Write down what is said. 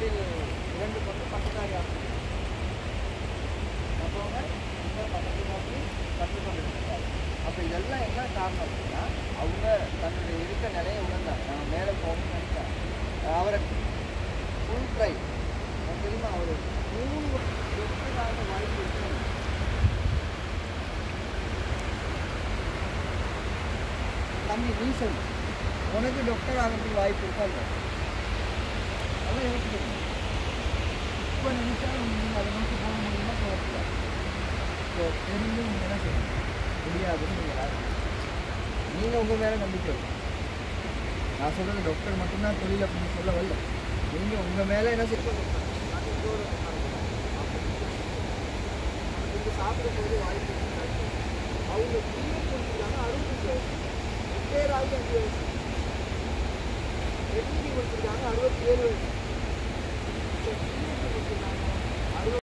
இரண்டில் 2 பங்கு பட்டதாரி ஆசிரியர் மற்றவங்க இந்த பட்டத்தை நோக்கி கற்றுக்கொண்டிருக்கிறார். அப்போ இதெல்லாம் என்ன காரணம் அப்படின்னா அவங்க தன்னுடைய இருக்க நிலையை உணர்ந்தாங்க. நம்ம மேலே போகணும்னு நினைச்சாங்க. அவரை ஃபுல் ட்ரை தெரியுமா, அவர் 3 டாக்டராக வாய்ப்பு இருக்கிறது. தம்பி நீ சொல்லு, உனக்கு டாக்டர் ஆகிறதுக்கு வாய்ப்பு இருக்கா இல்லை? அதெல்லாம் யோசிக்கணும். இப்போ நினைச்சாலும் நீங்கள் அதை நோக்கி போக முடியுமா போகல? இப்போ தெரிஞ்சு நீங்கள் என்ன செய்யணும் முடியாதுன்னு நீங்கள் உங்கள் மேலே நம்பிக்கை வைக்கணும். நான் சொல்கிறது டாக்டர் மட்டும்தான் தொழில் அப்படின்னு சொல்ல வரல. நீங்கள் உங்கள் மேலே என்ன செய்யணும், சாப்பிடும்போது வாய்ப்பு அவங்க கிளியர் கொடுத்துருக்காங்க. 65 வயசு ரிட்டையராகி 5 வயசு ரெட்டி கொடுத்துருக்காங்க. 67 வயசு